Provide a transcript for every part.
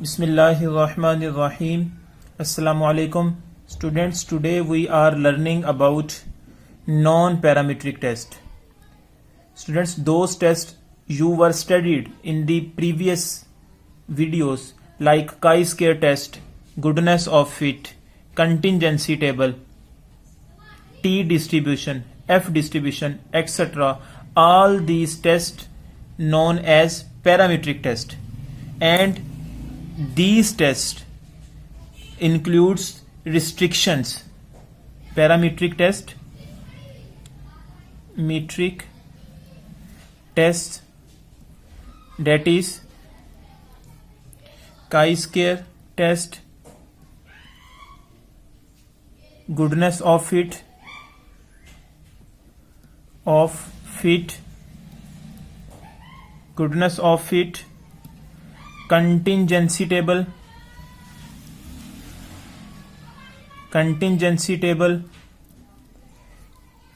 Bismillahirrahmanirrahim. Assalamu alaikum. Students, today we are learning about non-parametric test. Students, those tests you were studied in the previous videos like chi-square test, goodness of fit, contingency table, T distribution, F distribution, etc. All these tests known as parametric test, and these tests includes restrictions. Parametric test, metric test, that is chi-square test, goodness of fit, goodness of fit, contingency table,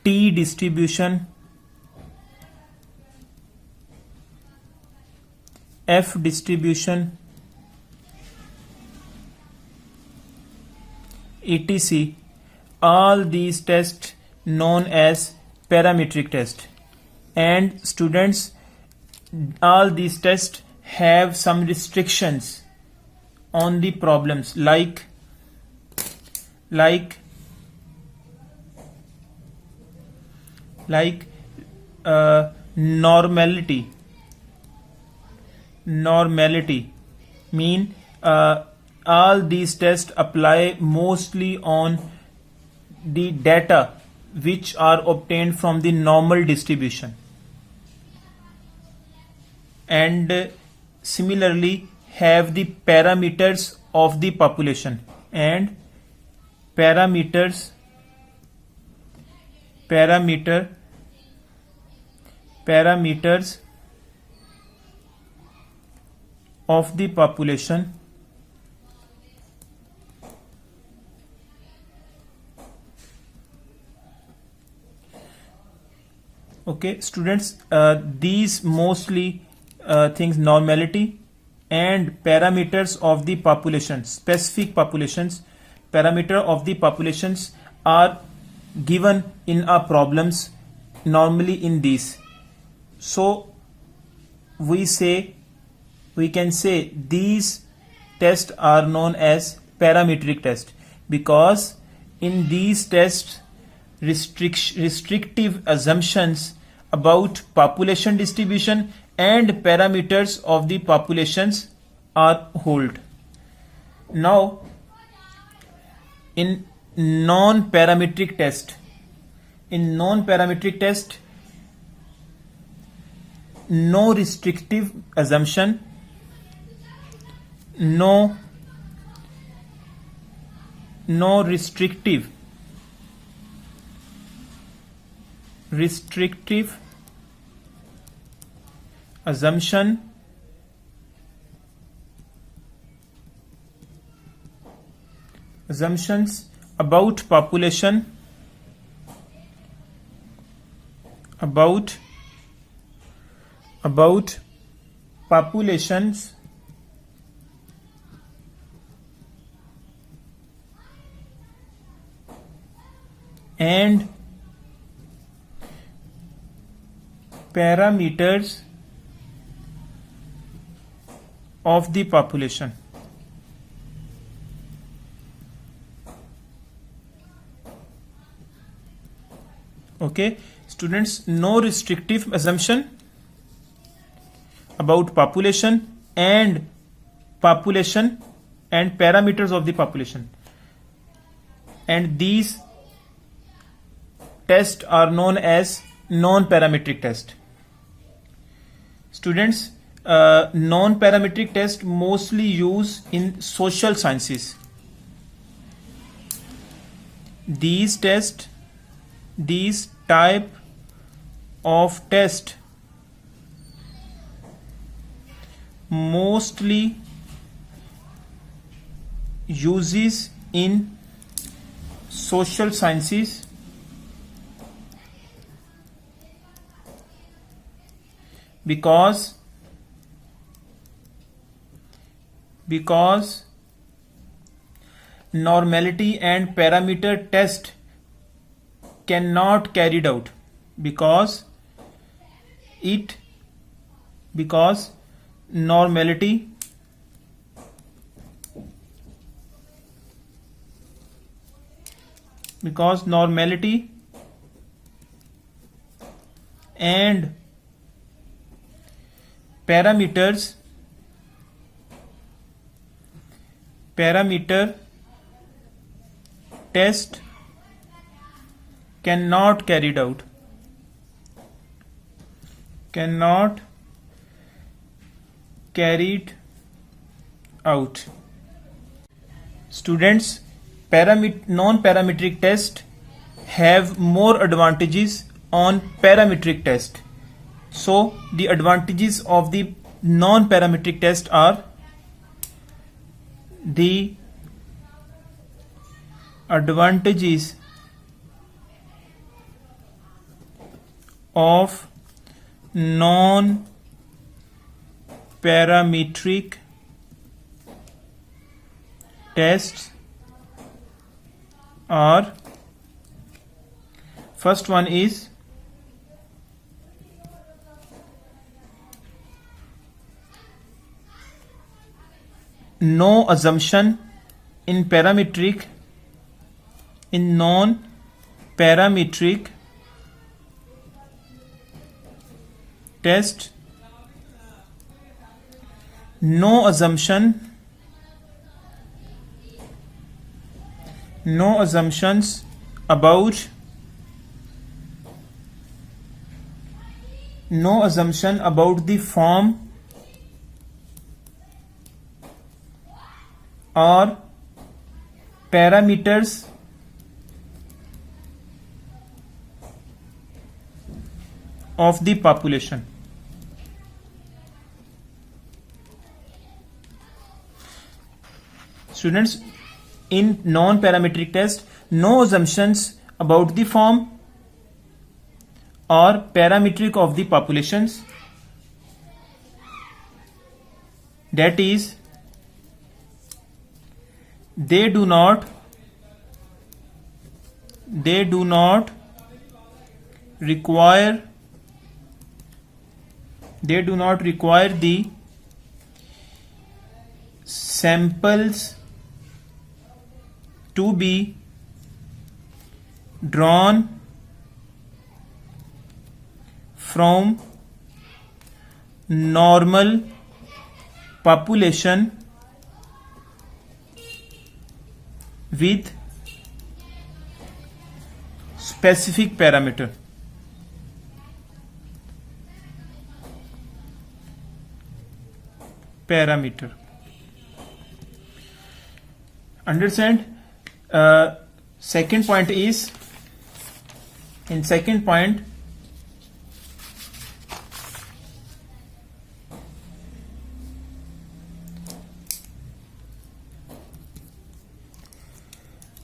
T distribution, F distribution, etc. All these tests known as parametric test. And students, all these tests have some restrictions on the problems like normality mean all these tests apply mostly on the data which are obtained from the normal distribution, and similarly have the parameters of the population and parameters of the population. Okay, students, these mostly things, normality and parameters of the population, specific populations, parameter of the populations are given in our problems normally in these. So we can say these tests are known as parametric test, because in these tests restrictive assumptions about population distribution and parameters of the populations are held. Now, in non-parametric test, no restrictive assumption, no restrictive assumptions about population, about populations and parameters of the population. Okay, students, no restrictive assumption about population and parameters of the population, and these tests are known as non-parametric test. Students, non-parametric test mostly used in social sciences. These type of test mostly uses in social sciences because because normality and parameter test cannot carried out because normality and parameter test cannot carried out students. Non-parametric test have more advantages on parametric test. So the advantages of the non-parametric test are the advantages of non-parametric tests are, first one is no assumption in non-parametric test, no assumptions about the form or parameters of the population. Students, in non-parametric test, no assumptions about the form or parametric of the populations. That is, they do not require the samples to be drawn from normal population with specific parameter. Understand? Second point is, in second point,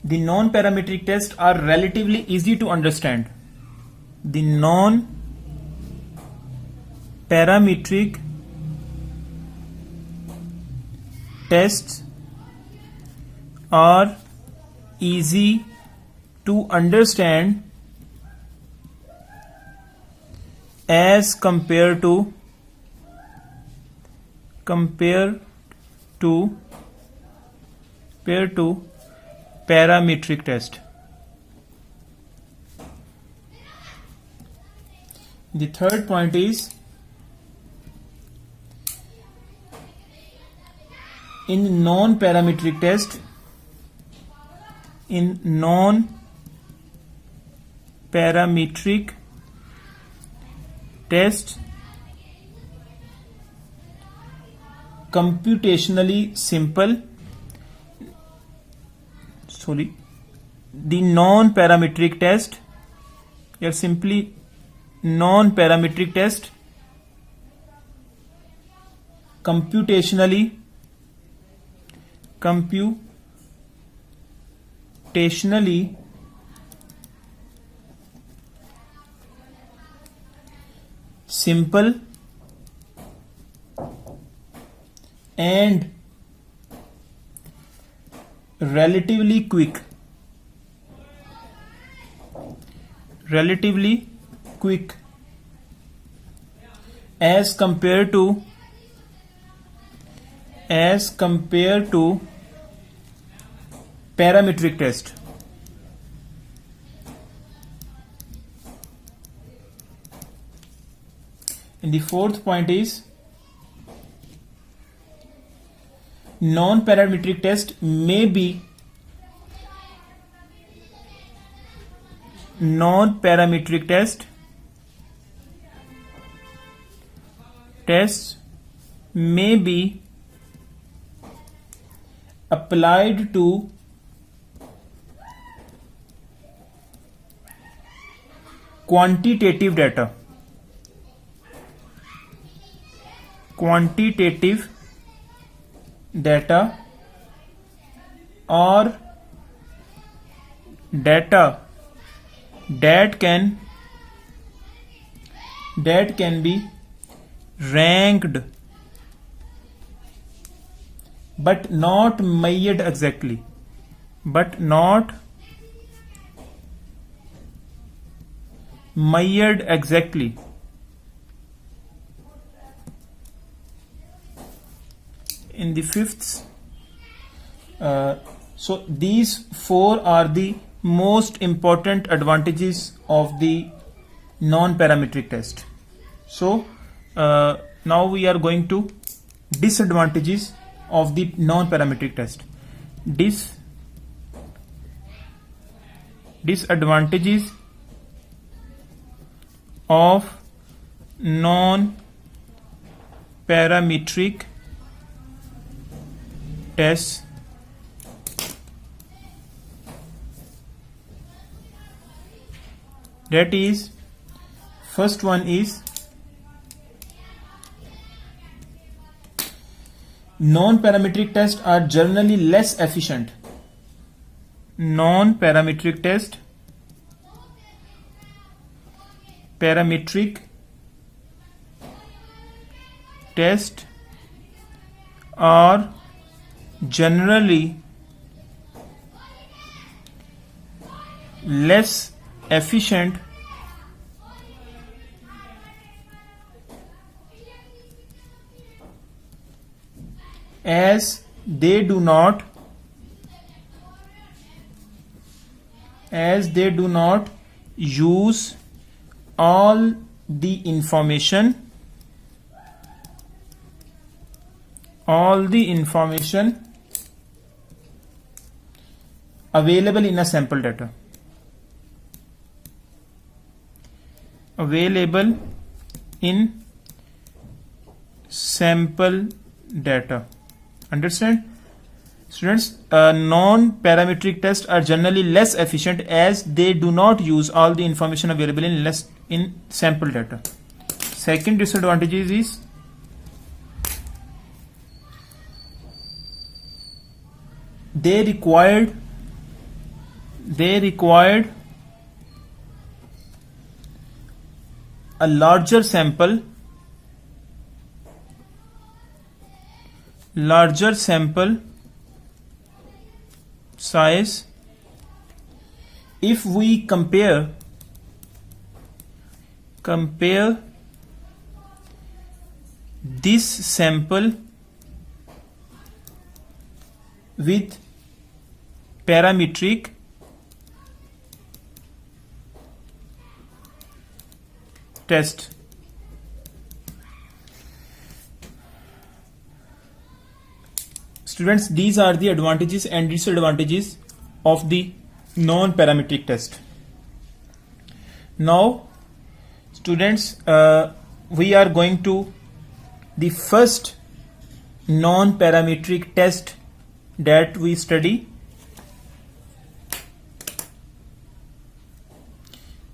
the non-parametric tests are relatively easy to understand. The non-parametric tests are easy to understand as compared to parametric test. The third point is, in non-parametric test, computationally simple. The non-parametric test, or simply non-parametric test, computationally simple and relatively quick, as compared to parametric test. And the fourth point is non-parametric test may be tests may be applied to quantitative data or data that can be ranked but not measured exactly, In the fifth, so these four are the most important advantages of the non-parametric test. So now we are going to disadvantages of the non-parametric test. Disadvantages of non-parametric tests. That is, first one is non-parametric tests are generally less efficient. Parametric tests are generally less efficient as they do not use all the information available in a sample data. Understand? Students, non-parametric tests are generally less efficient as they do not use all the information available in sample data. Second disadvantage is they required a larger sample size. If we compare this sample with parametric test, students, these are the advantages and disadvantages of the non-parametric test. Now, students, we are going to the first non-parametric test that we study,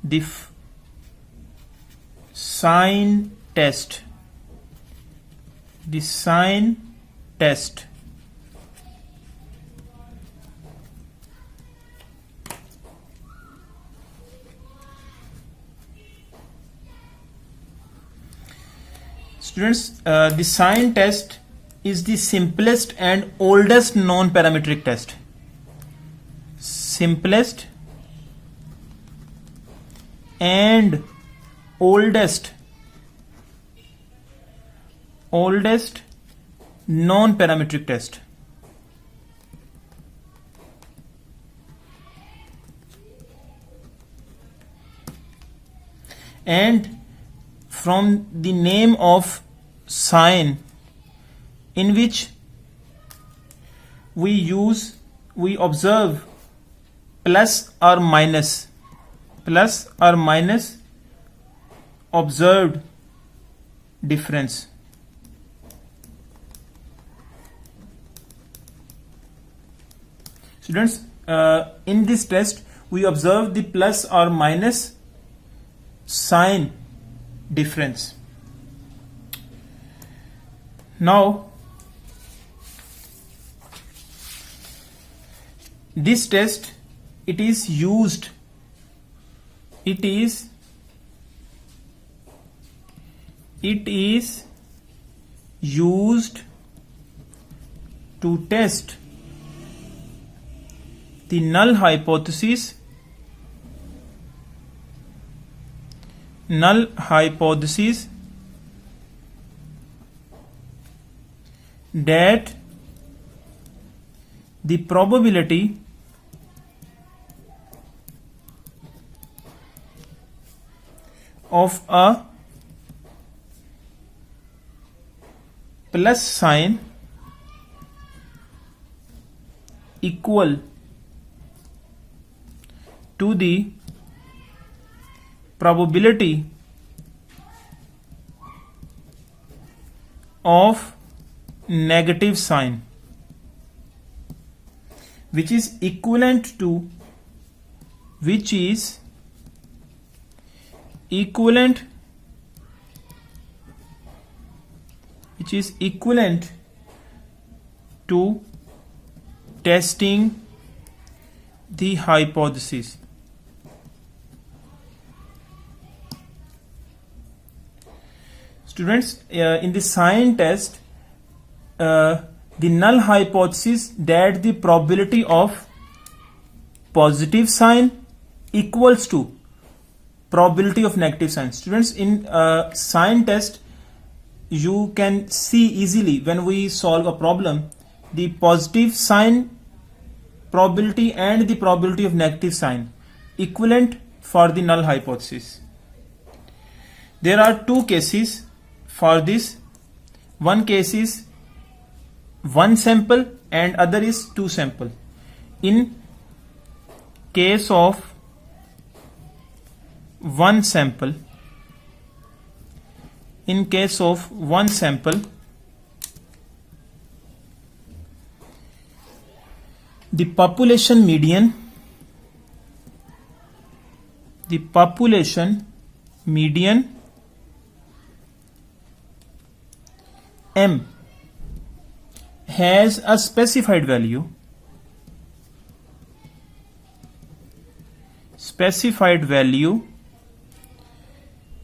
the sign test. Students, the sign test is the simplest and oldest non-parametric test. simplest and oldest non-parametric test. And from the name of sign in which we observe plus or minus observed difference. Students, in this test we observe the plus or minus sign difference. Now this test, it is used to test the null hypothesis that the probability of a plus sign equal to the probability of negative sign, which is equivalent to testing the hypothesis. Students, in the sign test, the null hypothesis that the probability of positive sign equals to probability of negative sign. Students, in sign test you can see easily when we solve a problem the positive sign probability and the probability of negative sign equivalent for the null hypothesis. There are two cases for this. One case is one sample and other is two sample. In case of one sample, the population median M has a specified value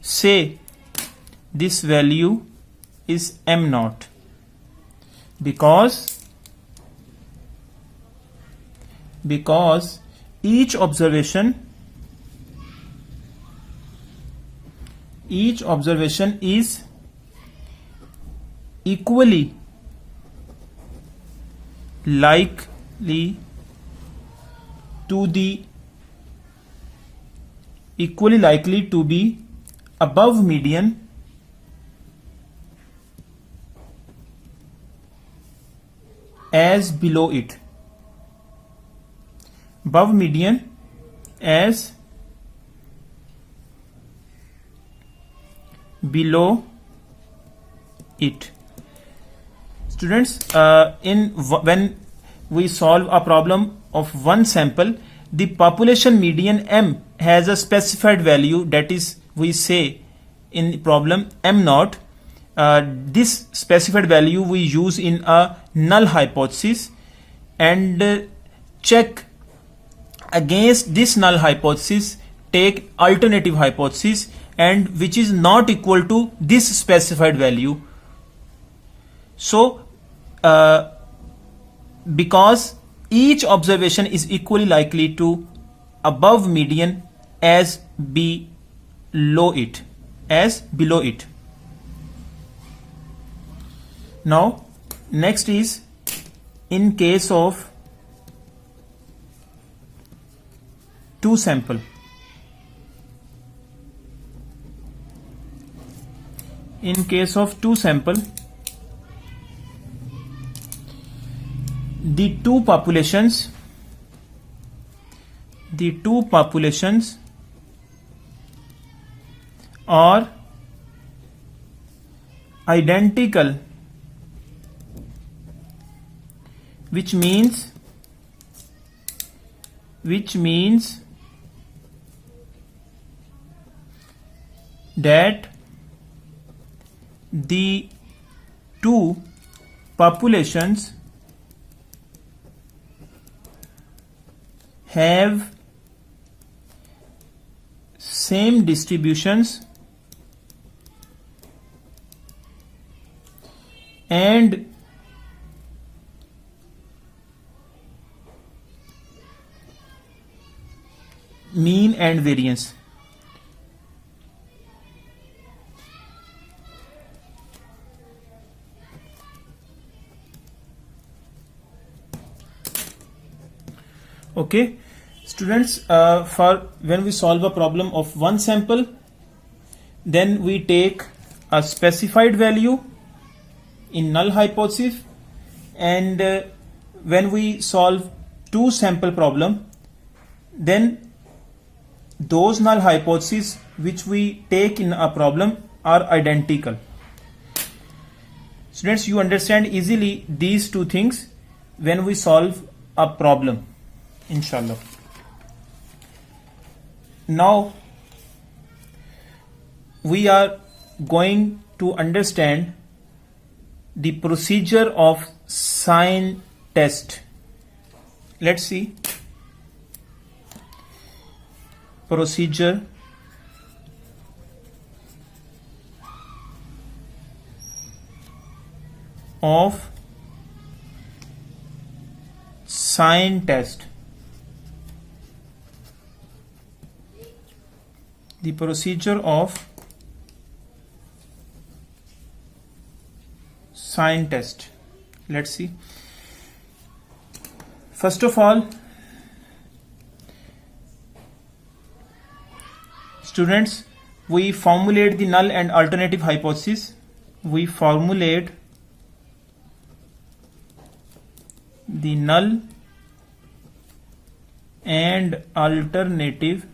say this value is M naught, because each observation is equally likely to be above median as below it. Above median as below it. Students, when we solve a problem of one sample, the population median M has a specified value, that is, we say in the problem M naught. This specified value we use in a null hypothesis and check against this null hypothesis, take alternative hypothesis and which is not equal to this specified value. So because each observation is equally likely to above median as below it. Now next is in case of two sample. In case of two sample, the two populations are identical, which means that the two populations have same distributions and mean and variance. Okay, students, for when we solve a problem of one sample, then we take a specified value in null hypothesis, and when we solve two sample problem, then those null hypotheses which we take in a problem are identical. Students, you understand easily these two things when we solve a problem, inshallah. Now we are going to understand the procedure of sign test. Let's see. Procedure of sign test. The procedure of sign test. Let's see. First of all, students, we formulate the null and alternative hypothesis. We formulate the null and alternative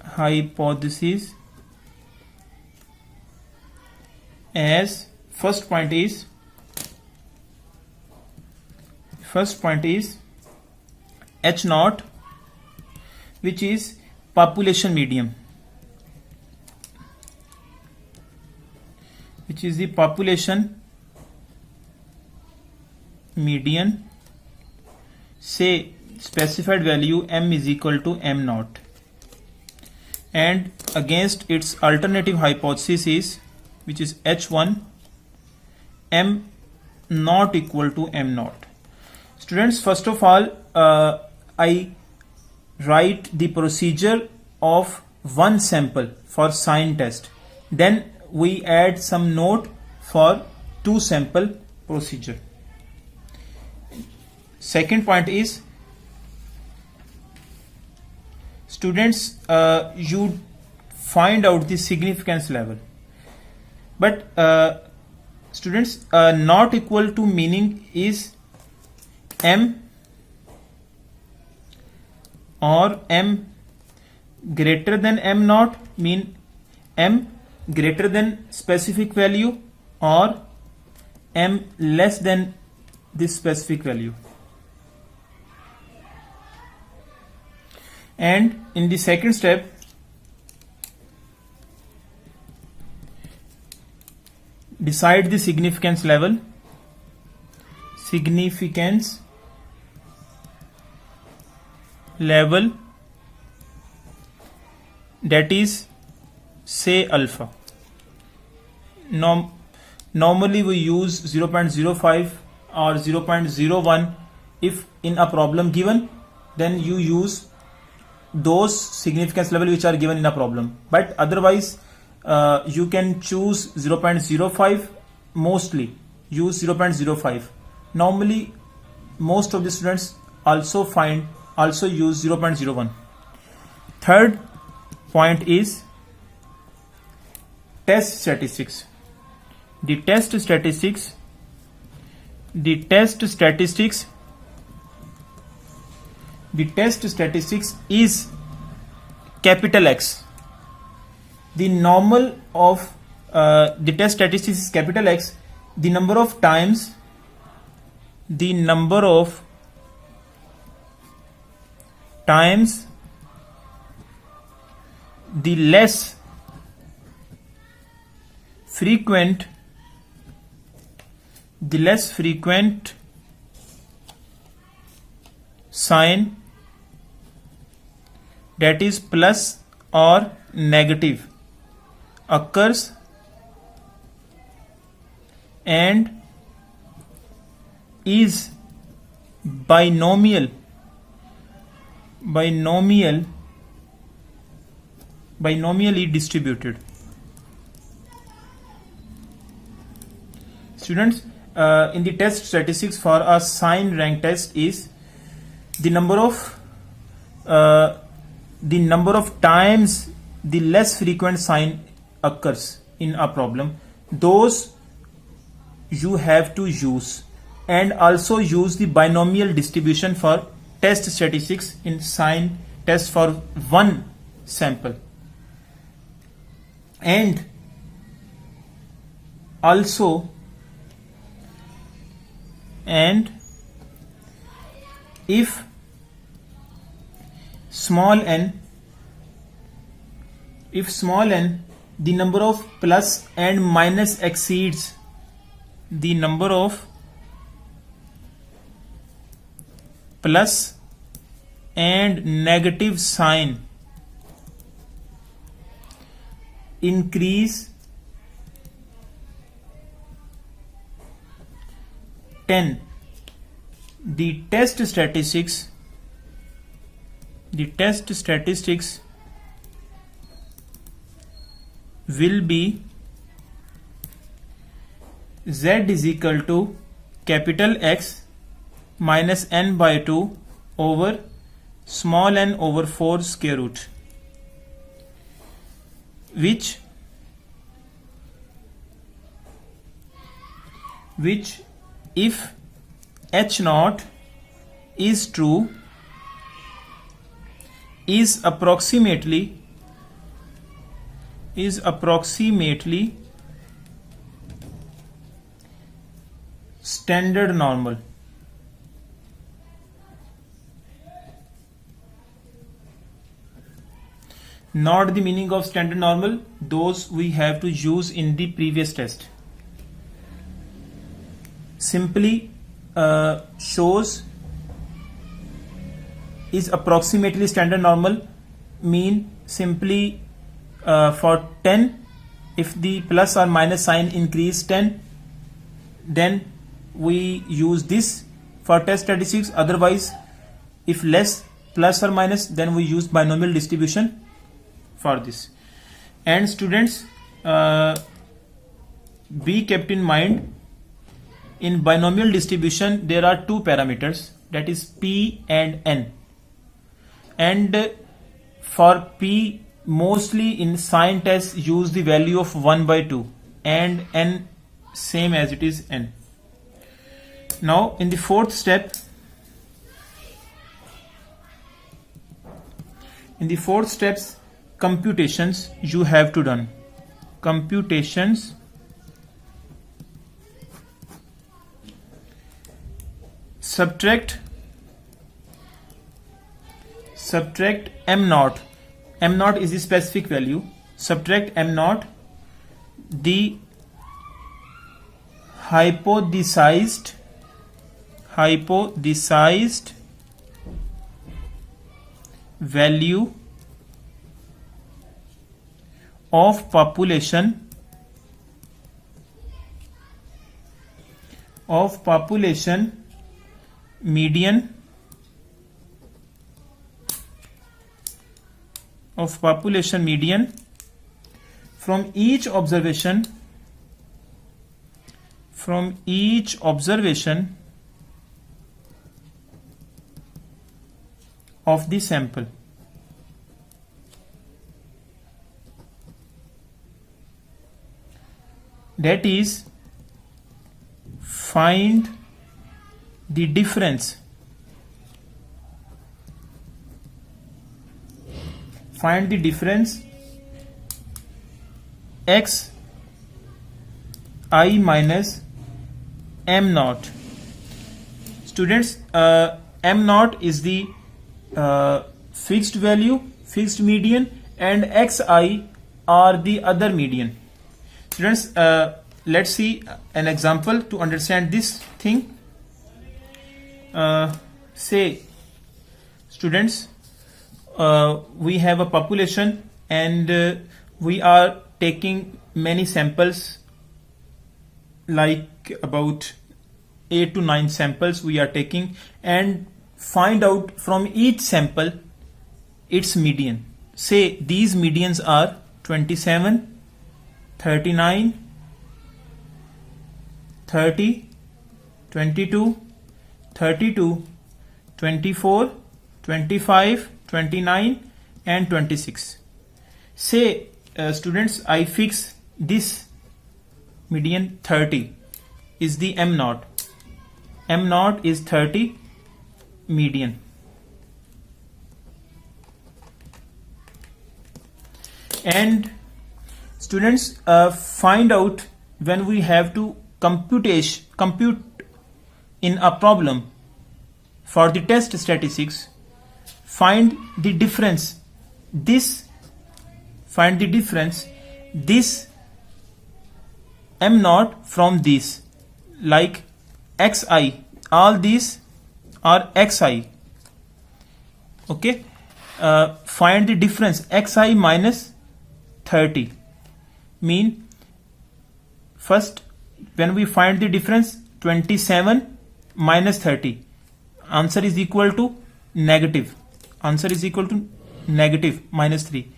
hypothesis as first point is H naught, which is population medium, which is the population median. Say specified value m is equal to m naught, and against its alternative hypothesis is, which is H1, m not equal to m naught. Students, first of all, I write the procedure of one sample for sign test. Then we add some note for two sample procedure. Second point is, students, you find out the significance level. But students, not equal to meaning is m or m greater than m naught, mean m greater than specific value or m less than this specific value. And in the second step, decide the significance level. Significance level, that is, say alpha. Normally we use 0.05 or 0.01 if in a problem given, then you use those significance level which are given in a problem. But otherwise you can choose 0.05, mostly use 0.05. Normally most of the students also use 0.01. Third point is test statistics. The test statistics is capital X. The normal of the test statistics is capital X. The number of times the less frequent sign, that is plus or negative, occurs and is binomially distributed. Students, in the test statistics for a sign rank test is the number of times the less frequent sign occurs in a problem. Those you have to use, and also use the binomial distribution for test statistics in sign test for one sample. And also if small n, the number of plus and minus exceeds the number of plus and negative sign, increase 10, the test statistics will be Z is equal to capital X minus n by 2 over small n over 4 square root, which if H naught is true is approximately standard normal. Not the meaning of standard normal, those we have to use in the previous test. Simply shows is approximately standard normal, mean simply for 10, if the plus or minus sign increase 10, then we use this for test statistics. Otherwise, if less plus or minus, then we use binomial distribution for this. And students, be kept in mind, in binomial distribution there are two parameters, that is p and n. And for p, mostly in sign test use the value of 1 by 2, and n same as it is n. Now in the fourth step, computations you have to done. Computations subtract m naught. M naught is the specific value. Subtract m naught, the hypothesized value of population of population median from each observation of the sample. That is, find the difference x I minus m naught. Students, m naught is the fixed value, fixed median, and xi are the other median. Students, let's see an example to understand this thing. Say, students, we have a population and we are taking many samples, like about 8 to 9 samples we are taking, and find out from each sample its median. Say these medians are 27, 39, 30, 22, 32, 24, 25, 29 and 26. Say, students, I fix this median 30 is the m naught. M naught is 30 median. And students, find out when we have to compute in a problem for the test statistics, find the difference this m naught from this, like xi, all these are xi. Okay, find the difference xi minus 30. Mean, first when we find the difference 27 minus 30, answer is equal to negative. Minus 3.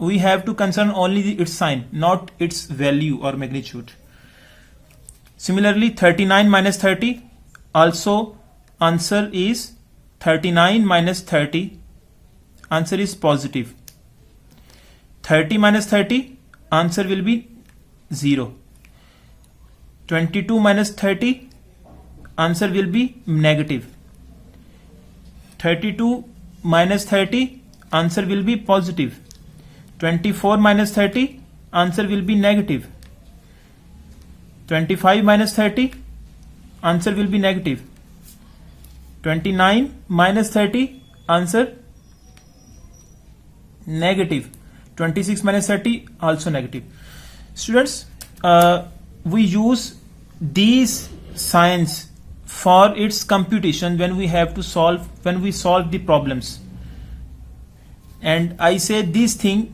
We have to concern only its sign, not its value or magnitude. Similarly, 39 minus 30, also answer is 39 minus 30, answer is positive. 30 minus 30, answer will be 0. 22 minus 30, answer will be negative. 32 minus 30, answer will be positive. 24 minus 30, answer will be negative. 25 minus 30, answer will be negative. 29 minus 30, answer negative. 26 minus 30, also negative. Students, we use these signs for its computation when we solve the problems. And I say this thing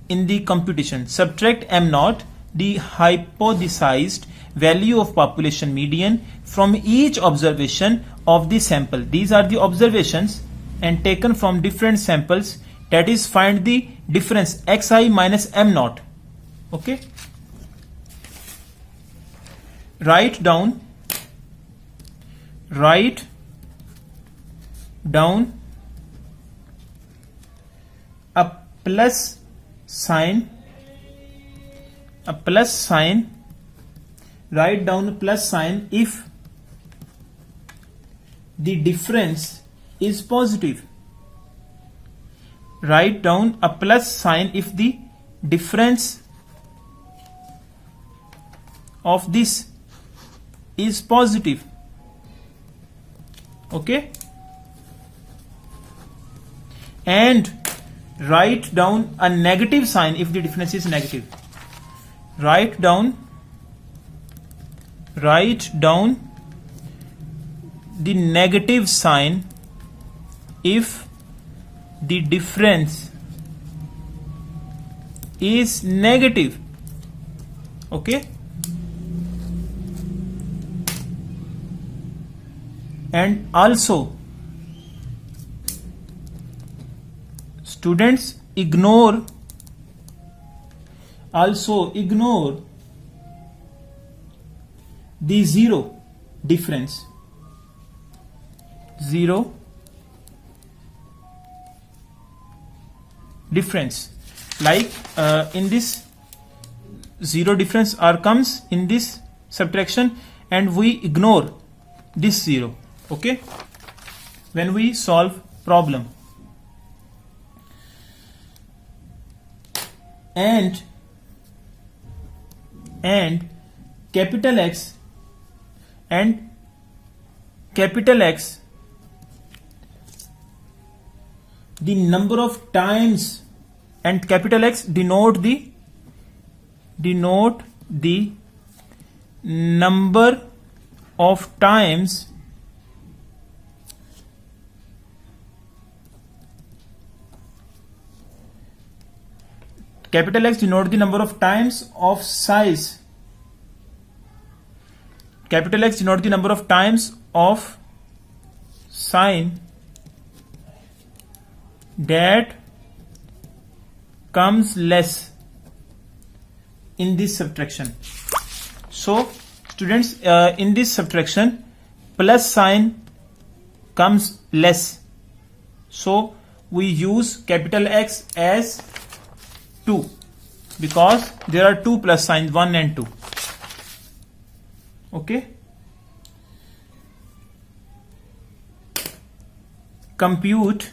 in the computation: subtract m naught, the hypothesized value of population median, from each observation of the sample. These are the observations and taken from different samples. That is, find the difference xi minus m naught. Okay, write down a plus sign. Write down a plus sign if the difference is positive. Write down a plus sign if the difference of this is positive. Okay, and write down a negative sign if the difference is negative. Write down the negative sign if the difference is negative. Okay, and also students ignore the zero difference. Zero difference, like in this zero difference comes in this subtraction, and we ignore this zero, okay, when we solve problem. And capital X and capital X, the number of times, and capital X denote the number of times capital X denote the number of times of size. Capital X denote the number of times of sign that comes less in this subtraction. So students, in this subtraction plus sign comes less, so we use capital X as 2 because there are two plus signs, 1 and 2. Okay. Compute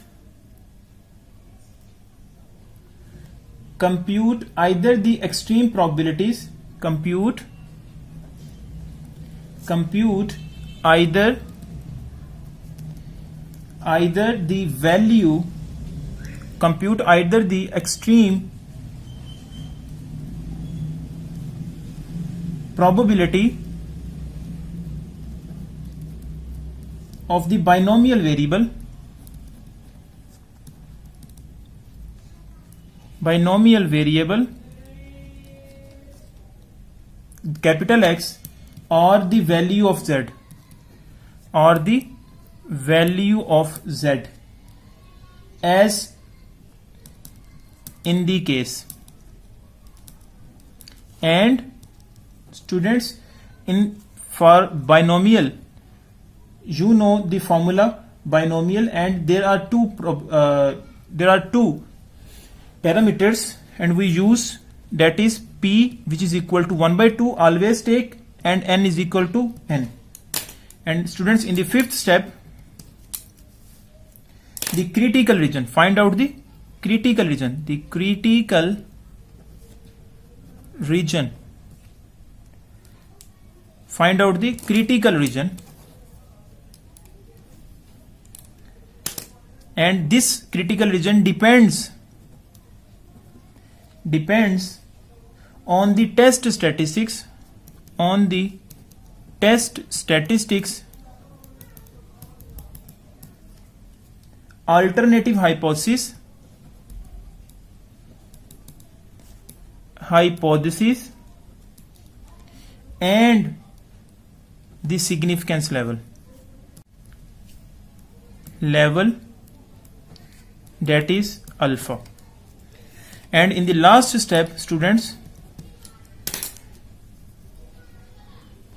either the extreme probabilities, compute either the value, compute either the extreme probability of the binomial variable capital X or the value of Z, as in the case. And students, for binomial, you know the formula binomial, and there are two parameters, and we use, that is P, which is equal to 1/2, always take, and N is equal to N. And students, in the fifth step, the critical region, find out the critical region. The critical region, find out the critical region, and this critical region depends on the test statistics, alternative hypothesis, and the significance level, that is alpha. And in the last step, students,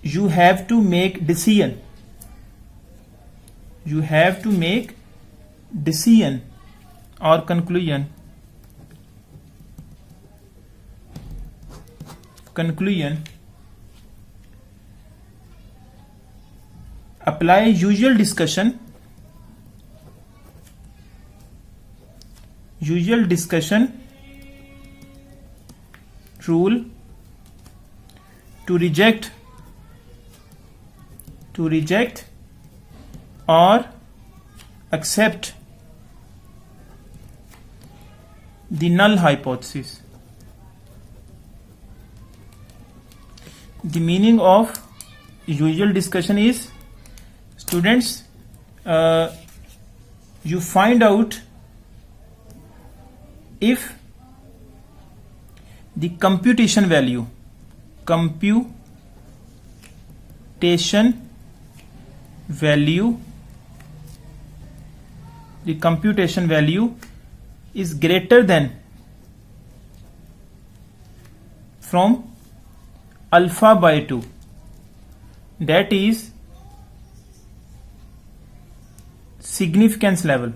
you have to make decision. Or conclusion. Apply usual discussion rule to reject or accept the null hypothesis. The meaning of usual discussion is, students, you find out if the computation value the computation value is greater than from alpha by 2, that is significance level.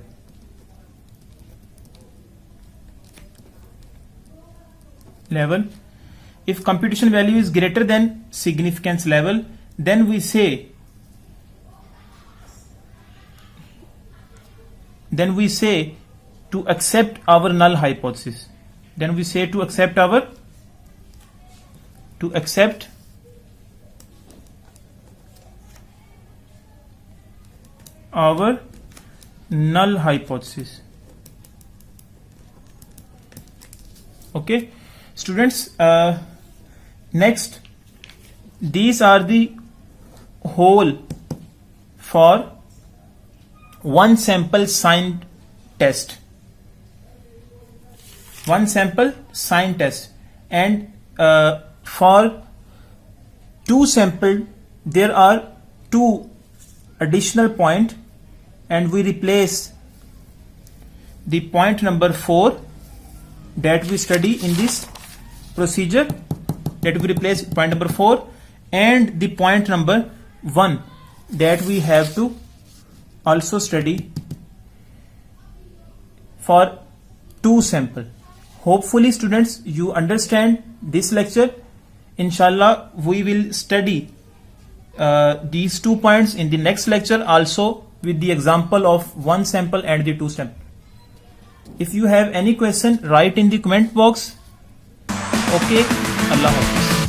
If computation value is greater than significance level, then we say to accept our null hypothesis. Then we say to accept our null hypothesis. Okay, students, next, these are the whole for one sample sign test. And for two sample there are two additional point, and we replace the point number 4 that we study in this procedure, that we replace point number 4 and the point number 1 that we have to also study for two sample. Hopefully students, you understand this lecture. Inshallah, we will study these 2 points in the next lecture also with the example of one sample and the two sample. If you have any question, write in the comment box. Okay, Allah Hafiz.